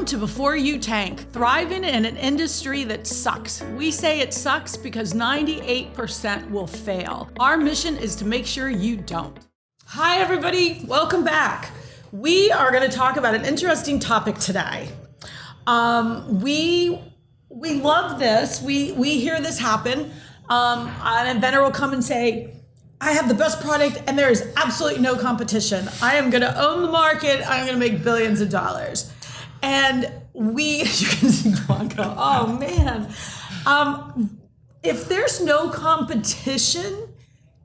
to Before You Tank, thriving in an industry that sucks. We say it sucks because 98% will fail. Our mission is to make sure you don't. Hi, everybody. Welcome back. We are going to talk about an interesting topic today. We love this. We hear this happen. An inventor will come and say, I have the best product and there is absolutely no competition. I am going to own the market. I'm going to make billions of dollars. And you can see Blanca, oh man. If there's no competition,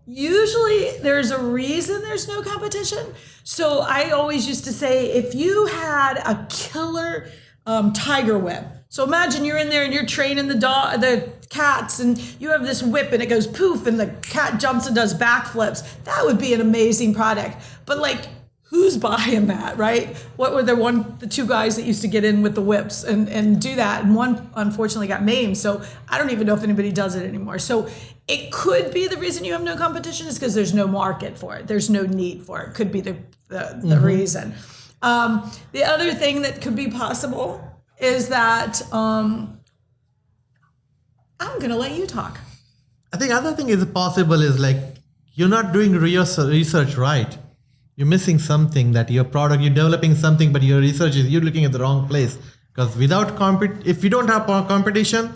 usually there's a reason there's no competition. So I always used to say, if you had a killer tiger whip, so imagine you're in there and you're training the cats and you have this whip and it goes poof and the cat jumps and does backflips. That would be an amazing product. But like, who's buying that, right? What were the two guys that used to get in with the whips and do that? And one unfortunately got maimed. So I don't even know if anybody does it anymore. So it could be the reason you have no competition is because there's no market for it. There's no need for it. Could be the reason. The other thing that could be possible is that I'm going to let you talk. I think other thing is possible is like you're not doing research right. You're missing something that your product, you're developing something, but your research is you're looking at the wrong place. Because without if you don't have competition,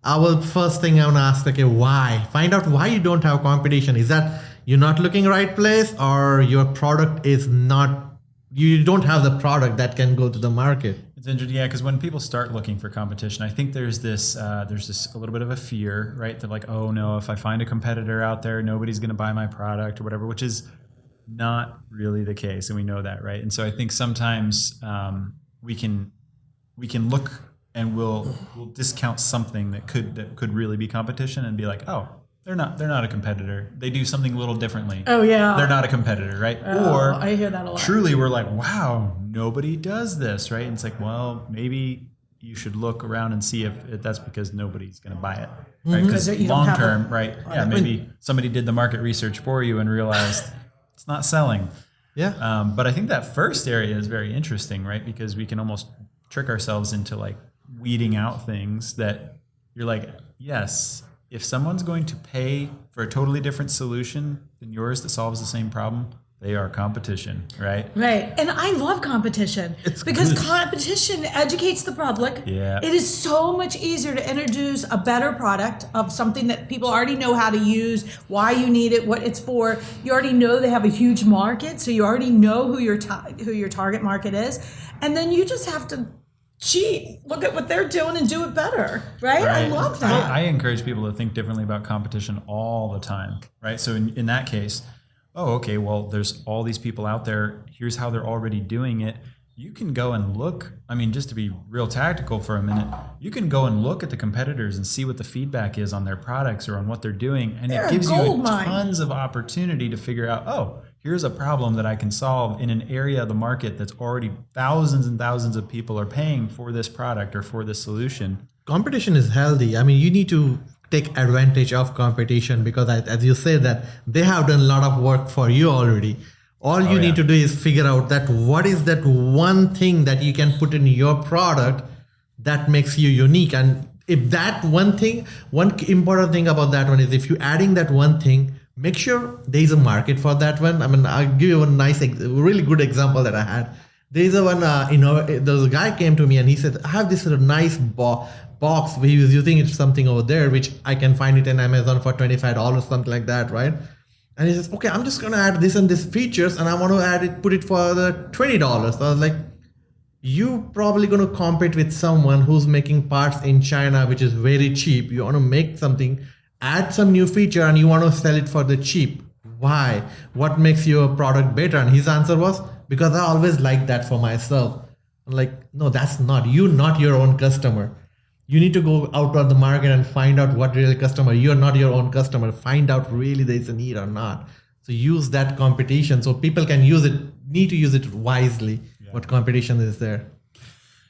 first thing I want to ask, okay, why? Find out why you don't have competition. Is that you're not looking right place or your product is not, you don't have the product that can go to the market? It's interesting, yeah, because when people start looking for competition, I think there's this a little bit of a fear, right? They're like, oh no, if I find a competitor out there, nobody's going to buy my product or whatever, which is not really the case, and we know that, right? And so I think sometimes we can look and we'll discount something that could really be competition and be like, oh, they're not a competitor. They do something a little differently. Oh yeah, they're not a competitor, right? Or I hear that a lot. Truly, we're like, wow, nobody does this, right? And it's like, well, maybe you should look around and see if that's because nobody's going to buy it, right? Because long term, right? Yeah, maybe somebody did the market research for you and realized it's not selling. Yeah. But I think that first area is very interesting, right? Because we can almost trick ourselves into like weeding out things that you're like, yes, if someone's going to pay for a totally different solution than yours that solves the same problem, they are competition, right? Right. And I love competition because competition educates the public. Yeah. It is so much easier to introduce a better product of something that people already know how to use, why you need it, what it's for. You already know they have a huge market, so you already know who your target market is. And then you just have to look at what they're doing and do it better, right? I love that. I encourage people to think differently about competition all the time, right? So in that case, oh, okay, well, there's all these people out there. Here's how they're already doing it. You can go and look. I mean, just to be real tactical for a minute, you can go and look at the competitors and see what the feedback is on their products or on what they're doing. And it gives you tons of opportunity to figure out, oh, here's a problem that I can solve in an area of the market that's already thousands and thousands of people are paying for this product or for this solution. Competition is healthy. I mean, you need to take advantage of competition because as you say that they have done a lot of work for you already. All you need to do is figure out that what is that one thing that you can put in your product that makes you unique. And if that one thing, one important thing about that one is if you're adding that one thing, make sure there is a market for that one. I mean, I'll give you a really good example that I had. There is there's a guy came to me and he said, I have this sort of nice box. He was using something over there, which I can find it in Amazon for $25, something like that, right? And he says, okay, I'm just going to add this and this features and I want to put it for the $20. So I was like, you probably going to compete with someone who's making parts in China, which is very cheap. You want to make something, add some new feature and you want to sell it for the cheap. Why? What makes your product better? And his answer was, because I always like that for myself. I'm like, no, that's not your own customer. You need to go out on the market and find out what real customer. You're not your own customer. Find out really there's a need or not. So use that competition so people can use it, need to use it wisely. Yeah. What competition is there.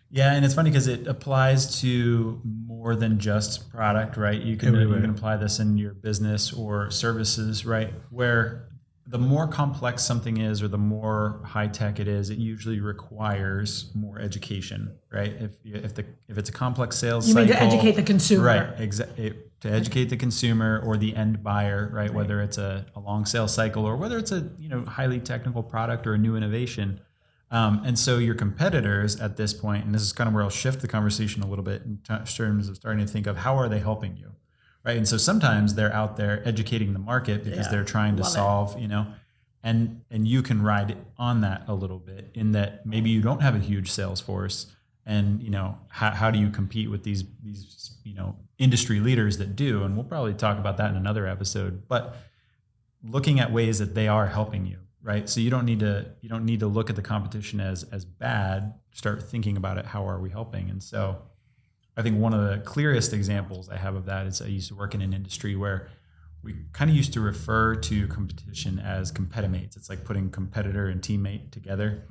Yeah, and it's funny because it applies to more than just product, right? You can apply this in your business or services, right? Where the more complex something is, or the more high tech it is, it usually requires more education, right? If it's a complex sales you cycle, mean to educate the consumer, right? Exactly, to educate the consumer or the end buyer, right? Whether it's a long sales cycle or whether it's a highly technical product or a new innovation. And so your competitors at this point, and this is kind of where I'll shift the conversation a little bit in terms of starting to think of how are they helping you, right? And so sometimes they're out there educating the market because they're trying to solve, and you can ride on that a little bit in that maybe you don't have a huge sales force, and how do you compete with these industry leaders that do? And we'll probably talk about that in another episode. But looking at ways that they are helping you. Right. So you don't need to look at the competition as bad. Start thinking about it. How are we helping? And so I think one of the clearest examples I have of that is I used to work in an industry where we kind of used to refer to competition as competimates. It's like putting competitor and teammate together,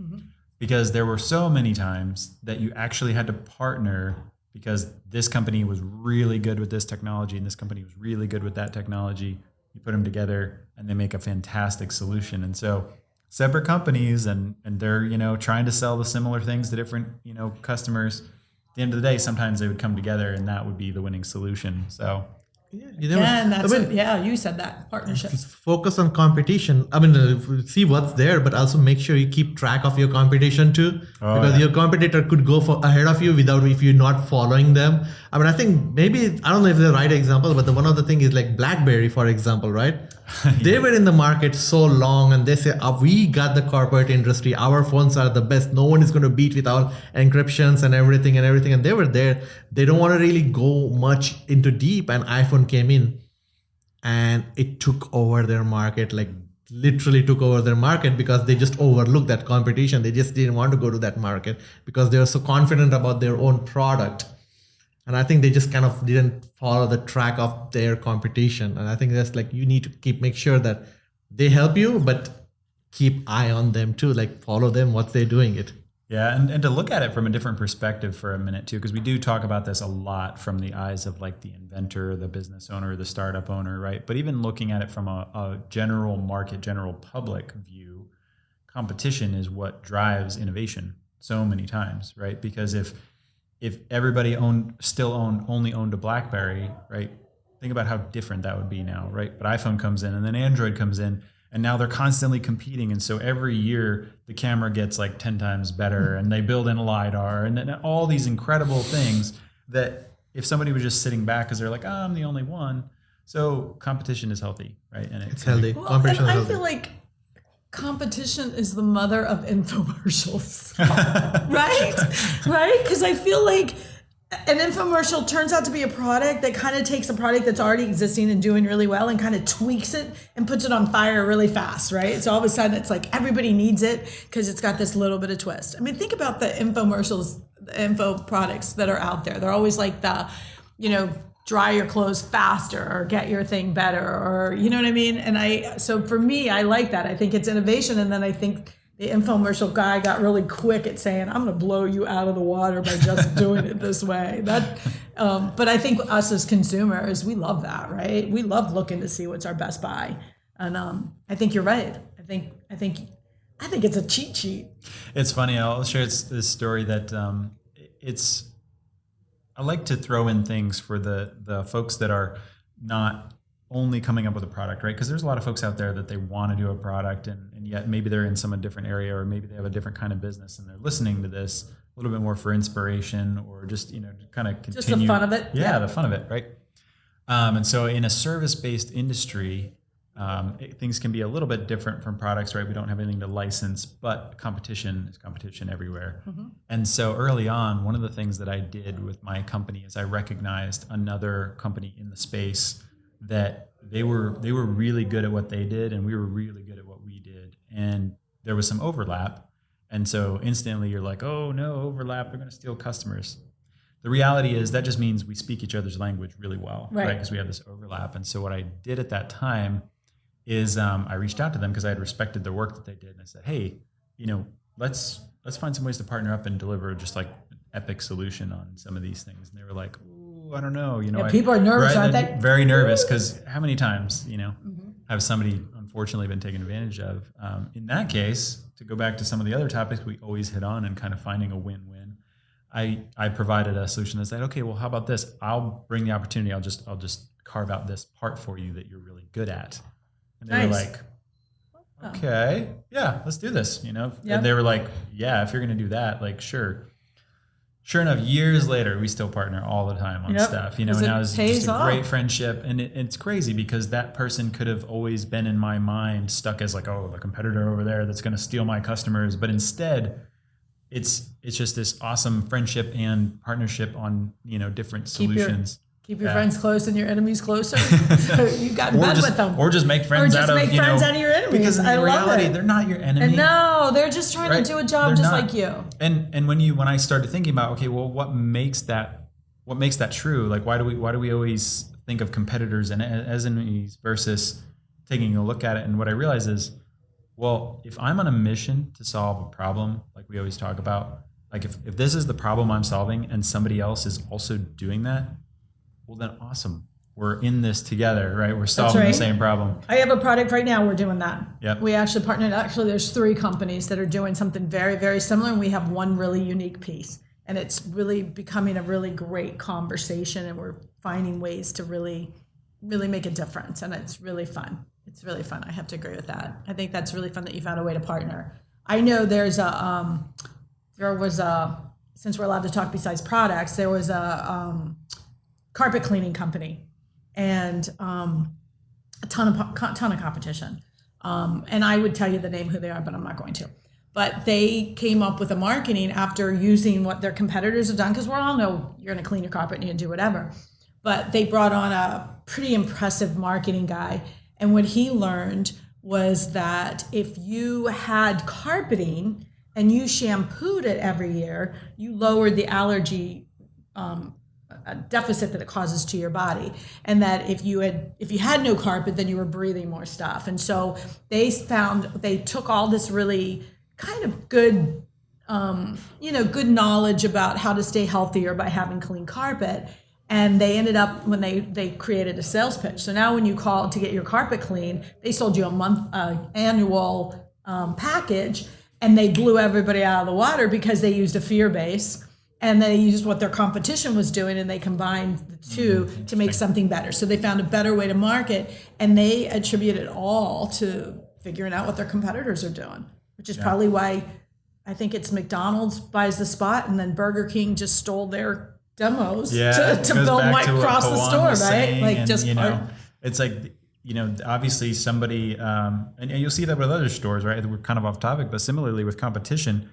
because there were so many times that you actually had to partner because this company was really good with this technology and this company was really good with that technology. You put them together and they make a fantastic solution. And so separate companies and they're, trying to sell the similar things to different, customers. At the end of the day, sometimes they would come together and that would be the winning solution. So you said that, partnerships. Focus on competition. See what's there, but also make sure you keep track of your competition too, because your competitor could go ahead of you if you're not following them. I think maybe, I don't know if they're the right example, but one of the thing is like BlackBerry, for example, right? They were in the market so long and they say, we got the corporate industry. Our phones are the best. No one is going to beat with our encryptions and everything. And they were there. They don't want to really go much into deep, and iPhone came in and it took over their market, like literally took over their market, because they just overlooked that competition. They just didn't want to go to that market because they were so confident about their own product. And I think they just kind of didn't follow the track of their competition. And I think that's like, you need to make sure that they help you, but keep eye on them too, like follow them, what they're doing it. Yeah, and to look at it from a different perspective for a minute too, because we do talk about this a lot from the eyes of like the inventor, the business owner, the startup owner, right? But even looking at it from a general market, general public view, competition is what drives innovation so many times, right? Because if everybody only owned a BlackBerry, right? Think about how different that would be now, right? But iPhone comes in and then Android comes in, and now they're constantly competing. And so every year the camera gets like 10 times better, and they build in a LiDAR, and then all these incredible things that if somebody was just sitting back because they're like, I'm the only one. So competition is healthy, right? And it's healthy. Well, and I feel like competition is the mother of infomercials, right? Because I feel like an infomercial turns out to be a product that kind of takes a product that's already existing and doing really well and kind of tweaks it and puts it on fire really fast, right? So all of a sudden it's like everybody needs it because it's got this little bit of twist. I mean, think about the infomercials, the info products that are out there. They're always like the, dry your clothes faster or get your thing better, or you know what I mean? And so for me, I like that. I think it's innovation. And then I think the infomercial guy got really quick at saying, I'm going to blow you out of the water by just doing it this way. But I think us as consumers, we love that, right? We love looking to see what's our best buy. And I think you're right. I think it's a cheat sheet. It's funny. I'll share this story that I like to throw in things for the folks that are not only coming up with a product, right? Because there's a lot of folks out there that they want to do a product, and yet maybe they're in some different area, or maybe they have a different kind of business, and they're listening to this a little bit more for inspiration, or just to kind of continue. Just the fun of it. Yeah, the fun of it, right? And so in a service-based industry, things can be a little bit different from products, right? We don't have anything to license, but competition is competition everywhere. Mm-hmm. And so early on, one of the things that I did with my company is I recognized another company in the space that they were really good at what they did, and we were really good at what we did. And there was some overlap. And so instantly you're like, oh no, overlap, they're going to steal customers. The reality is that just means we speak each other's language really well, right? Because we have this overlap. And so what I did at that time is I reached out to them because I had respected the work that they did. And I said, hey, let's find some ways to partner up and deliver just like an epic solution on some of these things. And they were like, ooh, I don't know. People are nervous, right? aren't they? Very nervous, because how many times, have somebody unfortunately been taken advantage of. In that case, to go back to some of the other topics we always hit on and kind of finding a win-win, I provided a solution that said, okay, well, how about this? I'll bring the opportunity. I'll just carve out this part for you that you're really good at. And they were like, okay, yeah, let's do this. And they were like, yeah, if you're going to do that, like, sure. Sure enough, years later, we still partner all the time on stuff, and now it's just a great friendship. And it's crazy because that person could have always been in my mind stuck as like, oh, the competitor over there that's going to steal my customers. But instead, it's just this awesome friendship and partnership on, different solutions. Keep your friends close and your enemies closer. You got in bed with them. Or just make friends out of your enemies. Because in reality, they're not your enemy. And no, they're just trying to do a job like you. And when I started thinking about, okay, well, what makes that true? Like, why do we always think of competitors and as enemies versus taking a look at it? And what I realized is, well, if I'm on a mission to solve a problem, like we always talk about, like if this is the problem I'm solving and somebody else is also doing that, well, then awesome. We're in this together, right? We're solving the same problem. I have a product right now. We're doing that. Yep. We actually partnered. Actually, there's 3 companies that are doing something very, very similar, and we have one really unique piece. And it's really becoming a really great conversation, and we're finding ways to really, really make a difference. And it's really fun. It's really fun. I have to agree with that. I think that's really fun that you found a way to partner. I know there was since we're allowed to talk besides products, there was a carpet cleaning company, and a ton of competition. And I would tell you the name who they are, but I'm not going to. But they came up with a marketing after using what their competitors have done, because we all know you're going to clean your carpet and you can do whatever. But they brought on a pretty impressive marketing guy, and what he learned was that if you had carpeting and you shampooed it every year, you lowered the allergy a deficit that it causes to your body, and that if you had no carpet, then you were breathing more stuff. And so they took all this really kind of good, good knowledge about how to stay healthier by having clean carpet, and they ended up when they created a sales pitch. So now when you call to get your carpet clean, they sold you a annual package, and they blew everybody out of the water because they used a fear base. And they used what their competition was doing, and they combined the two to make something better. So they found a better way to market, and they attribute it all to figuring out what their competitors are doing, which is probably why I think it's McDonald's buys the spot, and then Burger King just stole their demos to build right across the store, right? Like, and, just it's like, obviously somebody, and you'll see that with other stores, right? We're kind of off topic, but similarly with competition.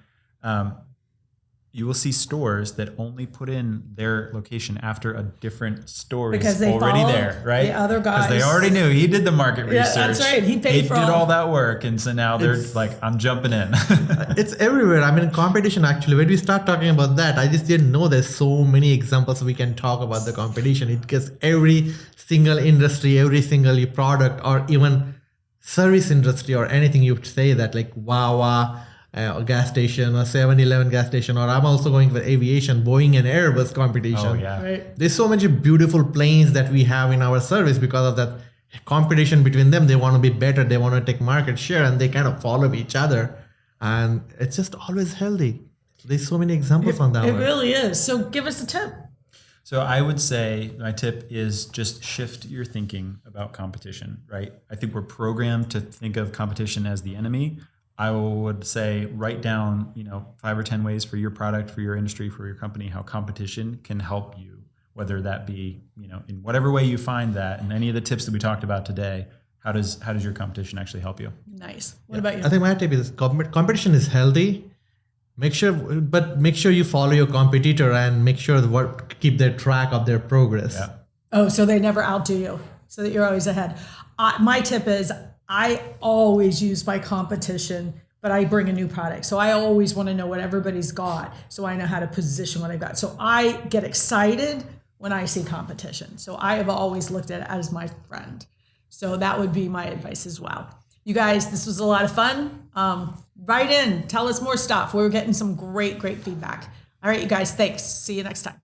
You will see stores that only put in their location after a different store because is already there, right? The other guys. Because they already knew. He did the market research. Yeah, that's right. He did all that work. And so now they're like, I'm jumping in. It's everywhere. I mean, competition, actually, when we start talking about that, I just didn't know there's so many examples we can talk about the competition. It gets every single industry, every single product, or even service industry or anything you say that, like Wawa, gas station, or 7-Eleven gas station, or I'm also going for aviation, Boeing and Airbus competition. Oh, yeah. Right. There's so many beautiful planes that we have in our service because of that competition between them. They want to be better, they want to take market share, and they kind of follow each other. And it's just always healthy. There's so many examples on that. It really is. So give us a tip. So I would say my tip is just shift your thinking about competition, right? I think we're programmed to think of competition as the enemy. I would say write down, 5 or 10 ways for your product, for your industry, for your company, how competition can help you, whether that be, in whatever way you find that, and any of the tips that we talked about today. How does your competition actually help you? Nice. What about you? I think my tip is competition is healthy. Make sure you follow your competitor and make sure keep their track of their progress. Yeah. Oh, so they never outdo you, so that you're always ahead. My tip is I always use my competition, but I bring a new product. So I always want to know what everybody's got, so I know how to position what I've got. So I get excited when I see competition. So I have always looked at it as my friend. So that would be my advice as well. You guys, this was a lot of fun. Write in, tell us more stuff. We're getting some great feedback. All right, you guys, thanks. See you next time.